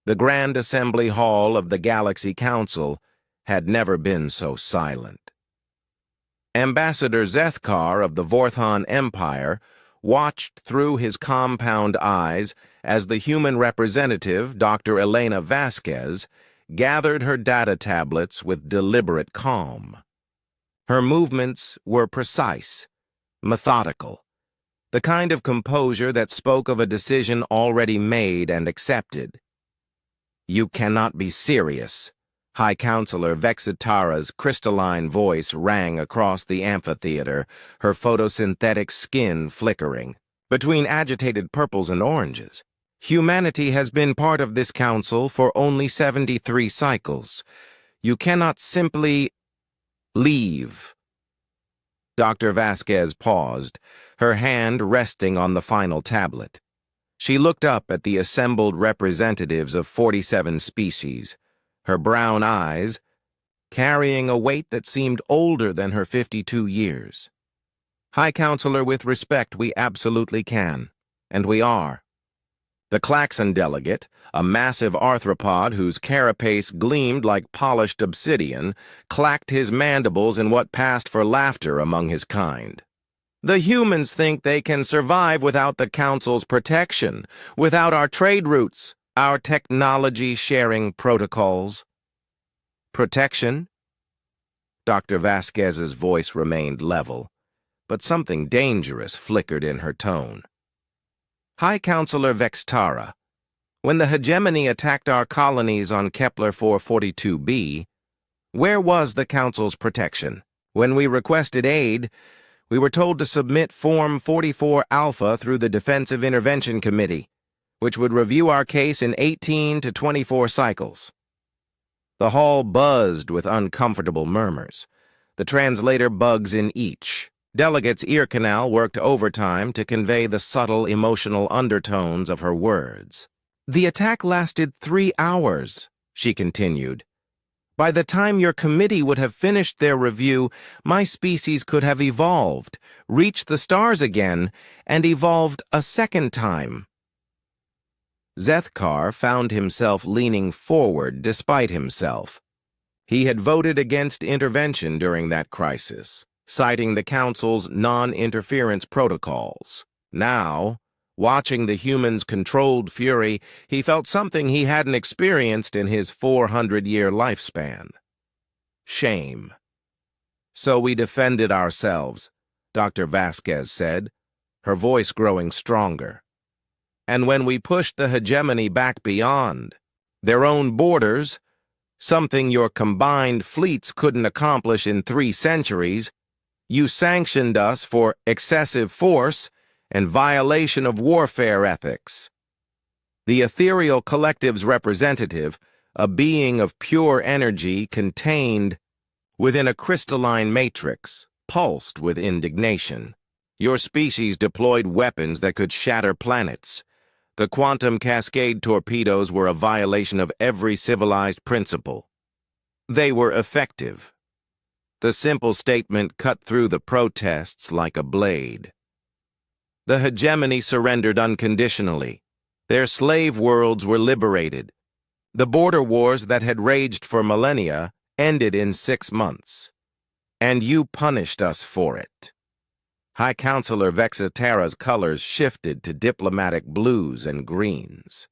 The Grand Assembly Hall of the Galaxy Council had never been so silent. Ambassador Zethkar of the Vorthon Empire watched through his compound eyes as the human representative, Dr. Elena Vasquez, gathered her data tablets with deliberate calm. Her movements were precise, methodical, the kind of composure that spoke of a decision already made and accepted. "You cannot be serious," High Counselor Vexitara's crystalline voice rang across the amphitheater, her photosynthetic skin flickering. Between agitated purples and oranges, "Humanity has been part of this council for only 73 cycles. You cannot simply leave." Dr. Vasquez paused, her hand resting on the final tablet. She looked up at the assembled representatives of 47 species, her brown eyes carrying a weight that seemed older than her 52 years. "High Counselor, with respect, we absolutely can, and we are." The Klaxon delegate, a massive arthropod whose carapace gleamed like polished obsidian, clacked his mandibles in what passed for laughter among his kind. "The humans think they can survive without the Council's protection, without our trade routes, our technology-sharing protocols." "Protection?" Dr. Vasquez's voice remained level, but something dangerous flickered in her tone. "High Counselor Vextara, when the hegemony attacked our colonies on Kepler 442b, where was the Council's protection? When we requested aid, we were told to submit Form 44 Alpha through the Defensive Intervention Committee, which would review our case in 18 to 24 cycles." The hall buzzed with uncomfortable murmurs, the translator bugs in each. Delegate's ear canal worked overtime to convey the subtle emotional undertones of her words. "The attack lasted 3 hours, she continued. "By the time your committee would have finished their review, my species could have evolved, reached the stars again, and evolved a second time." Zethkar found himself leaning forward despite himself. He had voted against intervention during that crisis, citing the Council's non-interference protocols. Now, watching the humans' controlled fury, he felt something he hadn't experienced in his 400-year lifespan. Shame. "So we defended ourselves," Dr. Vasquez said, her voice growing stronger. "And when we pushed the hegemony back beyond their own borders, something your combined fleets couldn't accomplish in 3 centuries, you sanctioned us for excessive force and violation of warfare ethics." The ethereal collective's representative, a being of pure energy contained within a crystalline matrix, pulsed with indignation. "Your species deployed weapons that could shatter planets. The quantum cascade torpedoes were a violation of every civilized principle. They were effective." The simple statement cut through the protests like a blade. The hegemony surrendered unconditionally. Their slave worlds were liberated. The border wars that had raged for millennia ended in 6 months. And you punished us for it. High Counselor Vexitara's colors shifted to diplomatic blues and greens.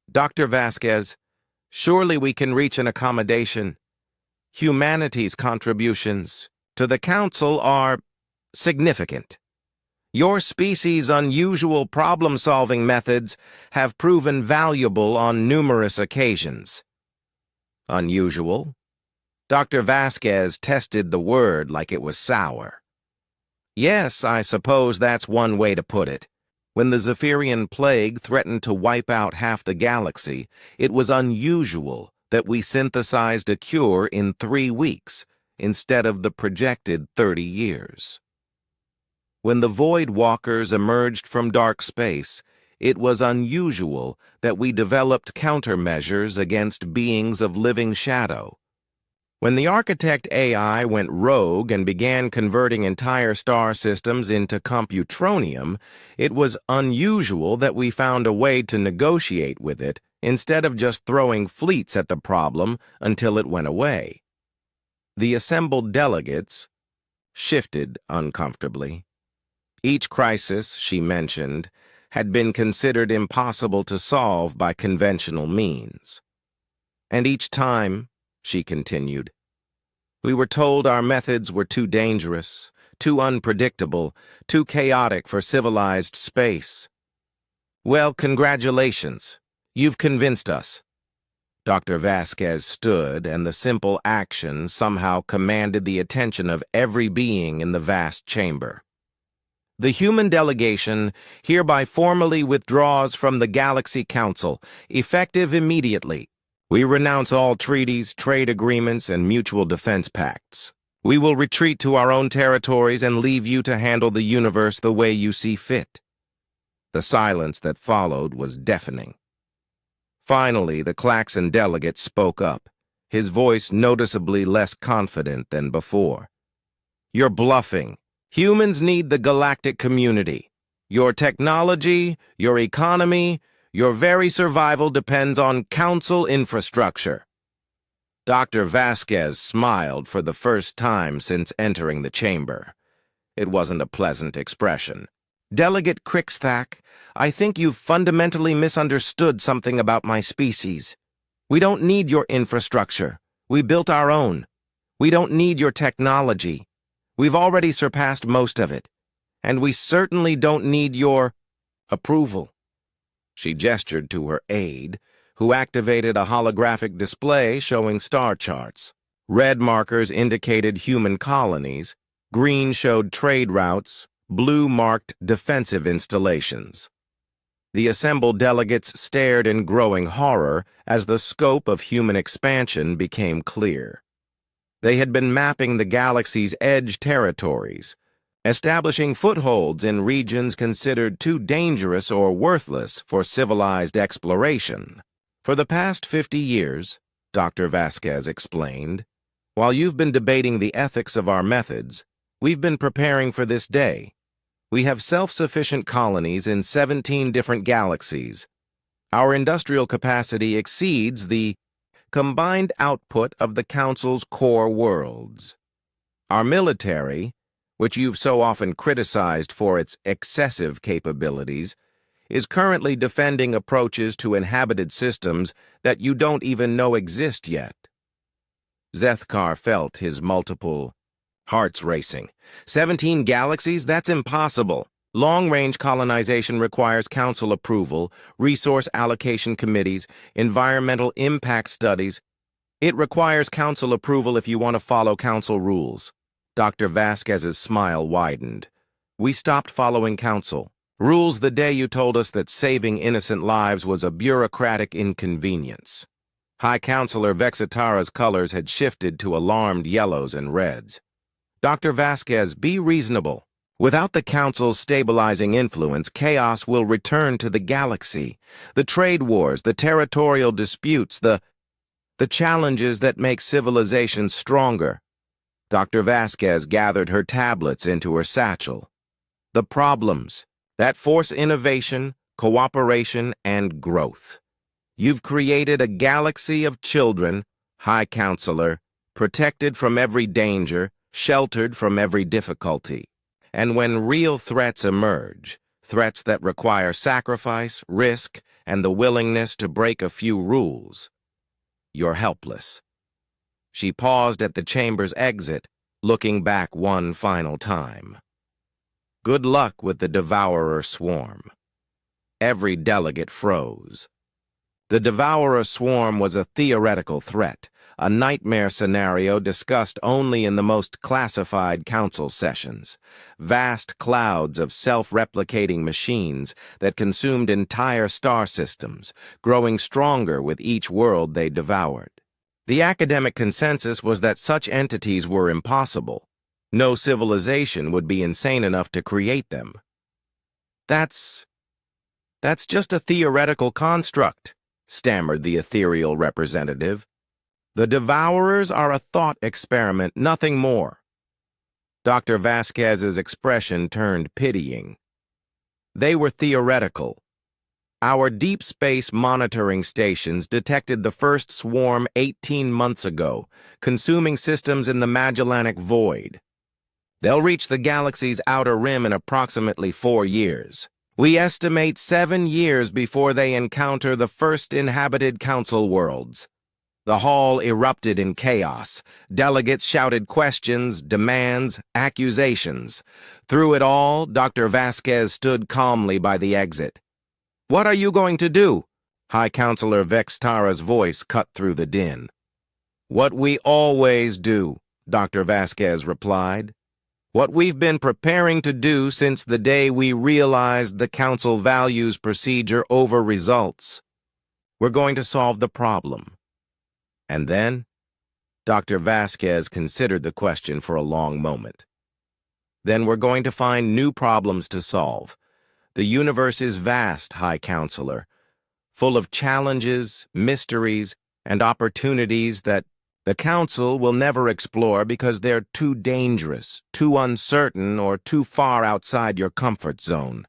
"Dr. Vasquez, surely we can reach an accommodation. Humanity's contributions to the Council are significant. Your species' unusual problem-solving methods have proven valuable on numerous occasions." "Unusual?" Dr. Vasquez tested the word like it was sour. "Yes, I suppose that's one way to put it. When the Zephyrian plague threatened to wipe out half the galaxy, it was unusual that we synthesized a cure in 3 weeks instead of the projected 30 years. When the Void Walkers emerged from dark space, it was unusual that we developed countermeasures against beings of living shadow. When the Architect AI went rogue and began converting entire star systems into computronium, it was unusual that we found a way to negotiate with it instead of just throwing fleets at the problem until it went away. The assembled delegates shifted uncomfortably. Each crisis, she mentioned, had been considered impossible to solve by conventional means. And each time, she continued, we were told our methods were too dangerous, too unpredictable, too chaotic for civilized space. Well, congratulations. You've convinced us. Dr. Vasquez stood, and the simple action somehow commanded the attention of every being in the vast chamber. The human delegation hereby formally withdraws from the Galaxy Council, effective immediately. We renounce all treaties, trade agreements, and mutual defense pacts. We will retreat to our own territories and leave you to handle the universe the way you see fit. The silence that followed was deafening. Finally, the Klaxon delegate spoke up, his voice noticeably less confident than before. You're bluffing. Humans need the galactic community. Your technology, your economy, your very survival depends on council infrastructure. Dr. Vasquez smiled for the first time since entering the chamber. It wasn't a pleasant expression. Delegate Crixthak, I think you've fundamentally misunderstood something about my species. We don't need your infrastructure. We built our own. We don't need your technology. We've already surpassed most of it. And we certainly don't need your approval. She gestured to her aide, who activated a holographic display showing star charts. Red markers indicated human colonies, green showed trade routes, blue marked defensive installations. The assembled delegates stared in growing horror as the scope of human expansion became clear. They had been mapping the galaxy's edge territories, establishing footholds in regions considered too dangerous or worthless for civilized exploration. For the past 50 years, Dr. Vasquez explained, while you've been debating the ethics of our methods, we've been preparing for this day. We have self-sufficient colonies in 17 different galaxies. Our industrial capacity exceeds the combined output of the Council's core worlds. Our military, which you've so often criticized for its excessive capabilities, is currently defending approaches to inhabited systems that you don't even know exist yet. Zethkar felt his multiple hearts racing. 17 galaxies? That's impossible. Long-range colonization requires council approval, resource allocation committees, environmental impact studies. It requires council approval if you want to follow council rules. Dr. Vasquez's smile widened. We stopped following council rules the day you told us that saving innocent lives was a bureaucratic inconvenience. High Counselor Vexitara's colors had shifted to alarmed yellows and reds. Dr. Vasquez, be reasonable. Without the Council's stabilizing influence, chaos will return to the galaxy. The trade wars, the territorial disputes, the challenges that make civilization stronger. Dr. Vasquez gathered her tablets into her satchel. The problems that force innovation, cooperation, and growth. You've created a galaxy of children, High Counselor, protected from every danger, sheltered from every difficulty. And when real threats emerge, threats that require sacrifice, risk, and the willingness to break a few rules, you're helpless. She paused at the chamber's exit, looking back one final time. Good luck with the Devourer swarm. Every delegate froze. The Devourer swarm was a theoretical threat, a nightmare scenario discussed only in the most classified council sessions. Vast clouds of self-replicating machines that consumed entire star systems, growing stronger with each world they devoured. The academic consensus was that such entities were impossible. No civilization would be insane enough to create them. That's just a theoretical construct, stammered the ethereal representative. The Devourers are a thought experiment, nothing more. Dr. Vasquez's expression turned pitying. They were theoretical. Our deep space monitoring stations detected the first swarm 18 months ago, consuming systems in the Magellanic Void. They'll reach the galaxy's outer rim in approximately 4 years. We estimate 7 years before they encounter the first inhabited council worlds. The hall erupted in chaos. Delegates shouted questions, demands, accusations. Through it all, Dr. Vasquez stood calmly by the exit. "What are you going to do?" High Counselor Vextara's voice cut through the din. "What we always do," Dr. Vasquez replied. "What we've been preparing to do since the day we realized the Council values procedure over results. We're going to solve the problem." And then, Dr. Vasquez considered the question for a long moment. "Then we're going to find new problems to solve. The universe is vast, High Counselor, full of challenges, mysteries, and opportunities that the Council will never explore because they're too dangerous, too uncertain, or too far outside your comfort zone."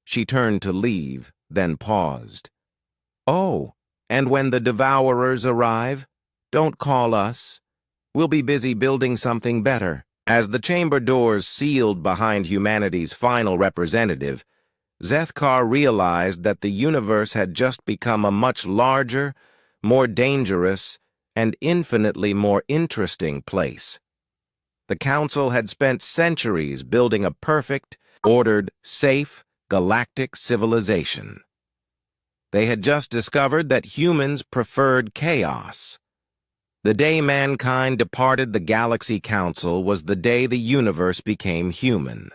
She turned to leave, then paused. "Oh, and when the Devourers arrive, don't call us. We'll be busy building something better." As the chamber doors sealed behind humanity's final representative, Zethkar realized that the universe had just become a much larger, more dangerous, and infinitely more interesting place. The Council had spent centuries building a perfect, ordered, safe, galactic civilization. They had just discovered that humans preferred chaos. The day mankind departed the Galaxy Council was the day the universe became human.